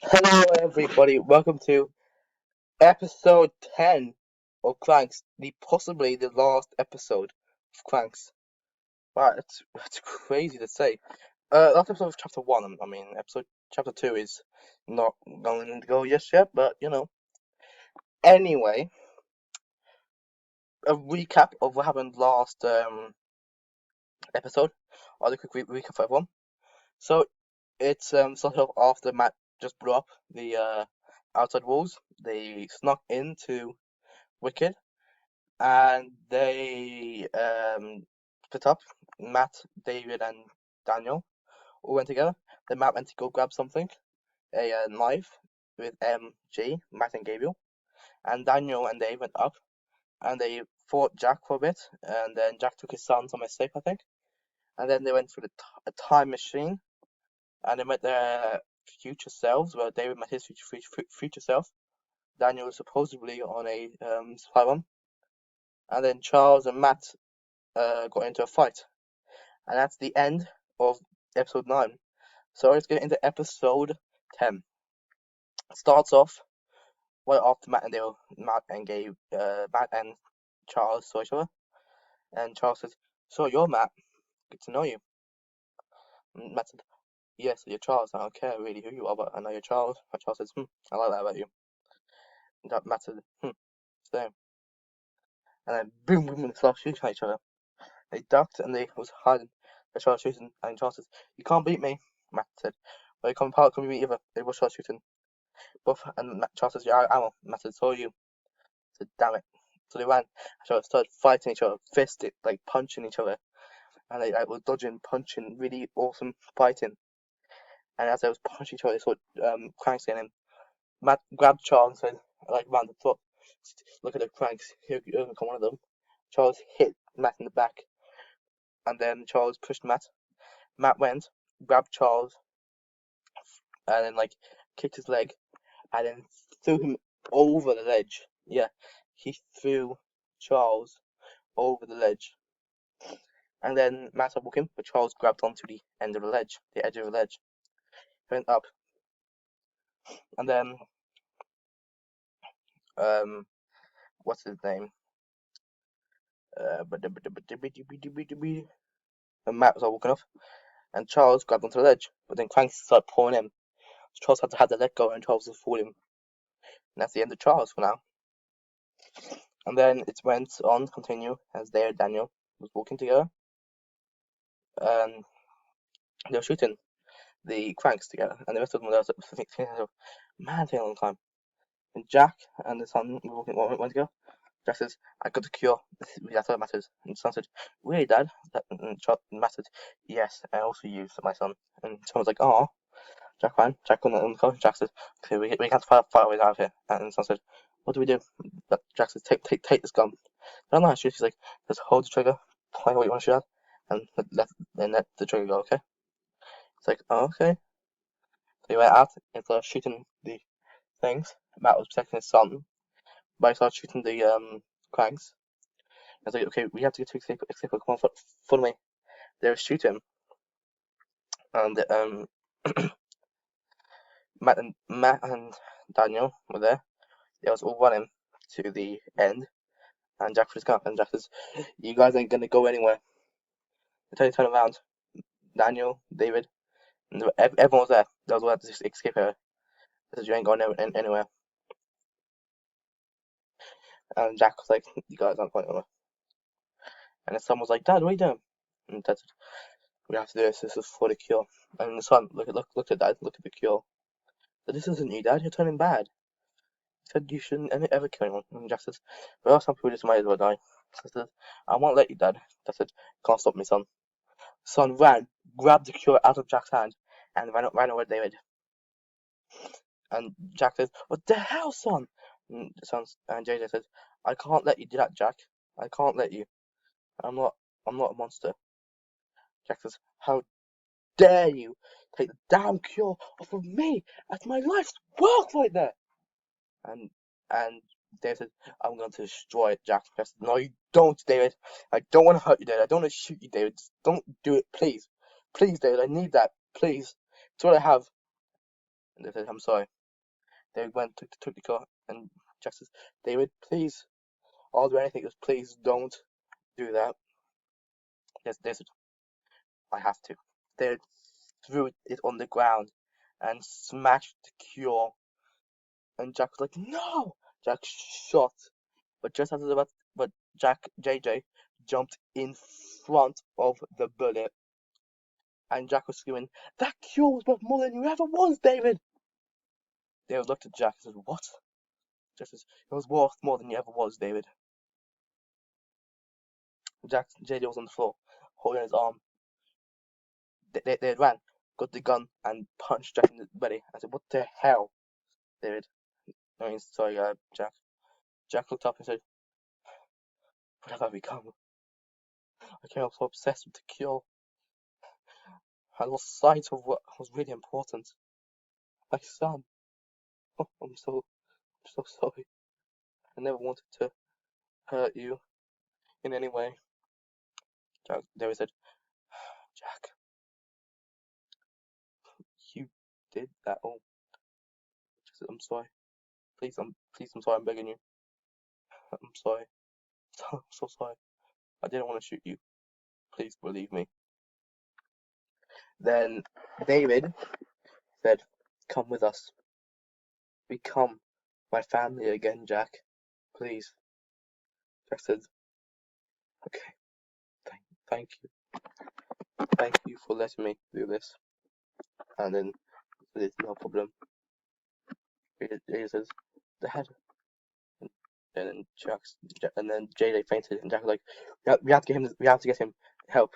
Hello, everybody. Welcome to episode 10 of Cranks, possibly the last episode of Cranks. Wow, it's crazy to say. Last episode of chapter 1. I mean, episode chapter 2 is not going to go just yet, but you know. Anyway, a recap of what happened last episode. I'll do a quick recap for everyone. So, it's started off after Matt just blew up the outside walls. They snuck into Wicked and they split up. Matt, David, and Daniel all went together. Then Matt went to go grab something, a knife with MG, Matt and Gabriel, and Daniel and Dave went up and they fought Jack for a bit, and then Jack took his son somewhere safe, I think, and then they went through a time machine and they met their future selves, where David met his future self. Daniel was supposedly on a spy one, and then Charles and Matt got into a fight. And that's the end of episode 9. So let's get into episode 10. It starts off right after Matt and Charles saw each other, and Charles says, "So you're Matt? Good to know you." And Matt said, "Yes, you're Charles. I don't care really who you are, but I know you're Charles." And Charles says, I like that about you." And Matt said, same. And then boom, boom, and they start shooting at each other. They ducked and they was hiding. They started shooting, and Charles says, "You can't beat me." Matt said, "Well, you can't beat me either." They both started shooting. And Charles says, "Yeah, I will." Matt said, "So you." I said, "Damn it." So they ran. So they started fighting each other, fisted, like punching each other. And they were dodging, punching, really awesome fighting. And as they was punching each other, they saw Cranks getting in. Matt grabbed Charles and said, like, round the foot, "Look at the Cranks. Here, you overcome one of them." Charles hit Matt in the back. And then Charles pushed Matt. Matt went, grabbed Charles, and then, like, kicked his leg, and then threw him over the ledge. Yeah, he threw Charles over the ledge. And then Matt started walking, but Charles grabbed onto the end of the ledge, the edge of the ledge. He went up. And then, what's his name? And Matt was all walking off, and Charles grabbed onto the ledge, but then Crank started pulling him. So Charles had to let go, and Charles was falling. And that's the end of Charles for now. And then it went on to continue as they and Daniel was walking together, and they were shooting the Cranks together, and the rest of them were thinking, man, taking a long time. And Jack and the son went together. Jack says, "I got the cure. That's all that matters." And the son said, "Really, Dad?" And Matt said, "Yes, and also you," said my son. And the son was like, "Oh." Jack ran. Jack on the car. Jack said, "Okay, we have to fight our way out of here." And the son said, "What do we do?" But Jack says, take this gun." I don't know how to shoot. He's like, "Just hold the trigger, point what you want to shoot at, and let the trigger go, okay?" It's like, "Oh, okay." So he went out and started shooting the things. Matt was protecting his son, but he started shooting the Cranks. I was like, "Okay, we have to get to escape. Come on, follow me." They were shooting, and Matt and Daniel were there. They was all running to the end, and Jack was up, and Jack says, "You guys ain't gonna go anywhere." Until they turn around, Daniel, David, and everyone was there. They was all had to escape her. They said, "You ain't going anywhere." And Jack was like, "You guys aren't going anywhere." And the son was like, "Dad, what are you doing?" And Dad said, "We have to do this. This is for the cure." And the son look at Dad, look at the cure. But this isn't you, Dad. You're turning bad. He said you shouldn't ever kill anyone. And Jack says, "Well, some people just might as well die." So I said, "I won't let you, Dad." Dad said, "Can't stop me, son." Son ran, grabbed the cure out of Jack's hand, and ran over David. And Jack says, "What the hell, son?" And JJ says, "I can't let you do that, Jack. I can't let you. I'm not a monster." Jack says, "How dare you take the damn cure off of me? That's my life's work right there." And and David said, "I'm going to destroy it, Jack." I said, "No, you don't, David. I don't want to hurt you, David. I don't want to shoot you, David. Just don't do it, please. Please, David, I need that. Please. It's all I have." And they said, "I'm sorry." They went took the car, and Jack says, David, please, I'll do anything, just please don't do that. Yes, they said, I have to. They threw it on the ground and smashed the cure. And Jack was like, no! Jack shot. But just as it was about, but JJ jumped in front of the bullet. And Jack was screaming, that cure was worth more than you ever was, David! David looked at Jack and said, what? Jack says, it was worth more than you ever was, David. JJ was on the floor, holding his arm. They ran, got the gun, and punched Jack in the belly. I said, what the hell, David? I mean, sorry, Jack. Jack looked up and said, what have I become? I came up so obsessed with the cure. I lost sight of what was really important. My son. Oh, I'm so sorry. I never wanted to hurt you in any way. David said, Jack, you did that all. Said, I'm sorry. Please, I'm sorry. I'm begging you. I'm sorry. I'm so sorry. I didn't want to shoot you. Please believe me. Then David said, come with us. Become my family again, Jack. Please. Jack said, okay. Thank you. Thank you for letting me do this. And then it's no problem. He says, Dad. And then JJ fainted, and Jack was like, we have to get him help.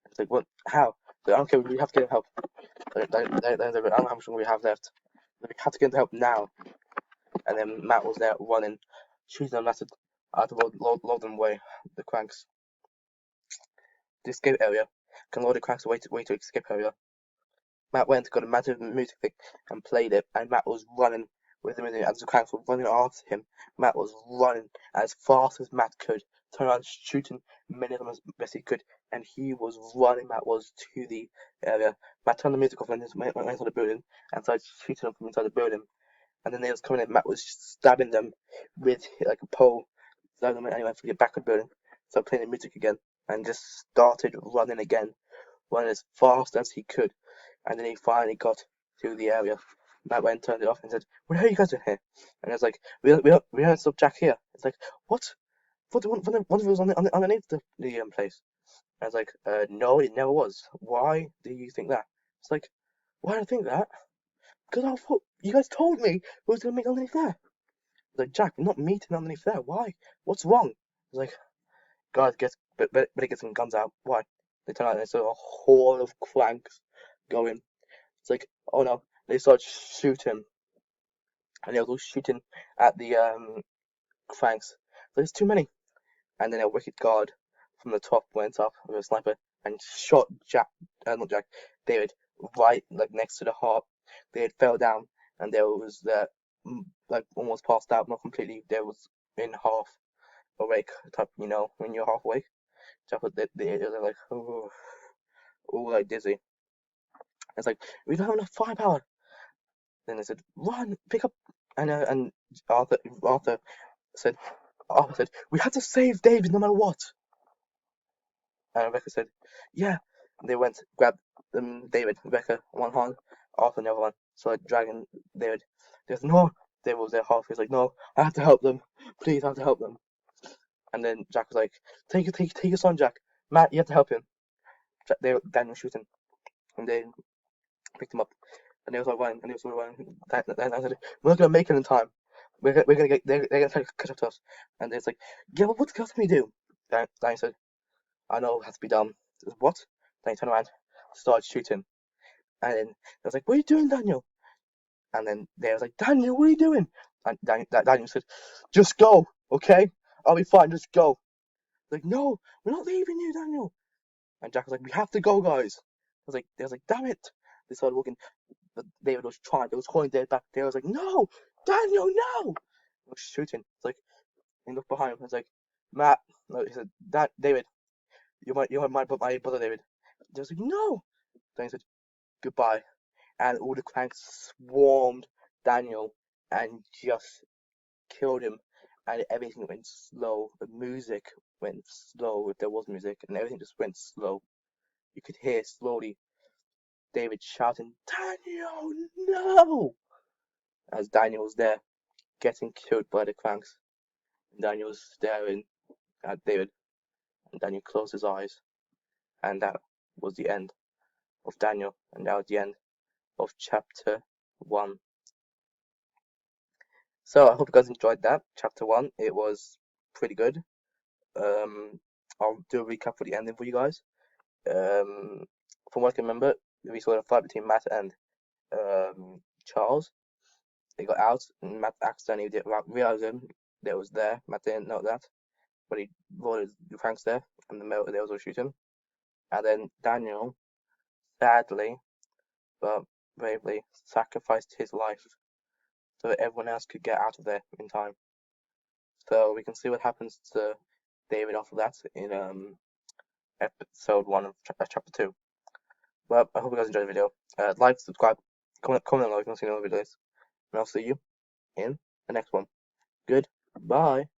It's like, what? How? Like, I don't care. We have to get him help. I don't know how much longer we have left. We have to get him help now. And then Matt was there running, shooting them out of load them away. The cranks. The escape area. Can load the cranks away to escape area. Matt went, got a massive music thing, and played it. And Matt was running with the music, and the cranks were running after him. Matt was running as fast as Matt could, turning around, shooting many of them as best he could. And he was running. Matt was to the area. Matt turned the music off and went inside the building and started shooting them from inside the building. And then they was coming in. Matt was stabbing them with like a pole. Stabbing them anyway to get back to the building. Started playing the music again and just started running again, running as fast as he could. And then he finally got to the area. Matt went and turned it off and said, "What are you guys doing here?" And I was like, "We don't stop Jack here." It's like, "What? What? One of it was underneath the place." And I was like, "No, it never was. Why do you think that?" It's like, "Why do I think that? Because I thought you guys told me we was gonna meet underneath there." It's like, "Jack, we're not meeting underneath there. Why? What's wrong?" It's like, "Guys, better get some guns out. Why?" They turn out and they saw a horde of cranks going. It's like, oh no, they start shooting, and they were all shooting at the cranks. There's too many, and then a wicked guard from the top went up with a sniper and shot not Jack, David, right like next to the heart. David fell down, and there was like almost passed out, not completely. There was in half awake type, when you're half awake. Jack was they're like, oh, all like dizzy. It's like, we don't have enough firepower. Then they said, run, pick up. And Arthur said, we have to save David no matter what. And Rebecca said, yeah. And they went, grabbed David, Rebecca, one hand, Arthur, the other one. So dragging David. There's no, David was there half. He was like, no, I have to help them. Please, I have to help them. And then Jack was like, take your son, Jack. Matt, you have to help him. Daniel was shooting. And they picked him up. And they was like running, and they was running. And I said, we're not gonna make it in time. We're gonna get, they're gonna try to catch up to us. And it's like, yeah, but what else can we do? Danny said, I know it has to be done. I said, what? Then he turned around, started shooting. And then I was like, what are you doing, Daniel? And then they was like, Daniel, what are you doing? And Daniel said, just go, okay? I'll be fine, just go. Like, no, we're not leaving you, Daniel. And Jack was like, we have to go, guys. They was like, damn it. They started walking. But David was trying. They was calling David back. David was like, no, Daniel, no. He was shooting. It's like, he looked behind him. It's like, Matt. No, he said, David, you're my brother, David. They was like, no. Then he said, goodbye. And all the cranks swarmed Daniel and just killed him, and everything went slow. The music went slow if there was music, and everything just went slow. You could hear slowly David shouting, "Daniel, no!" as Daniel was there getting killed by the cranks. Daniel was staring at David, and Daniel closed his eyes, and that was the end of Daniel, and that was the end of chapter 1. So I hope you guys enjoyed that. Chapter 1, it was pretty good. I'll do a recap for the ending for you guys. From what I can remember, we saw a fight between Matt and Charles. They got out, and Matt accidentally did realize him that was there. Matt didn't know that, but he loaded the cranks there, and they also shoot him. And then Daniel, sadly but bravely, sacrificed his life so that everyone else could get out of there in time. So we can see what happens to David after that in episode 1 of chapter 2. Well, I hope you guys enjoyed the video. Like, subscribe, comment below if you want to see more videos, and I'll see you in the next one. Goodbye.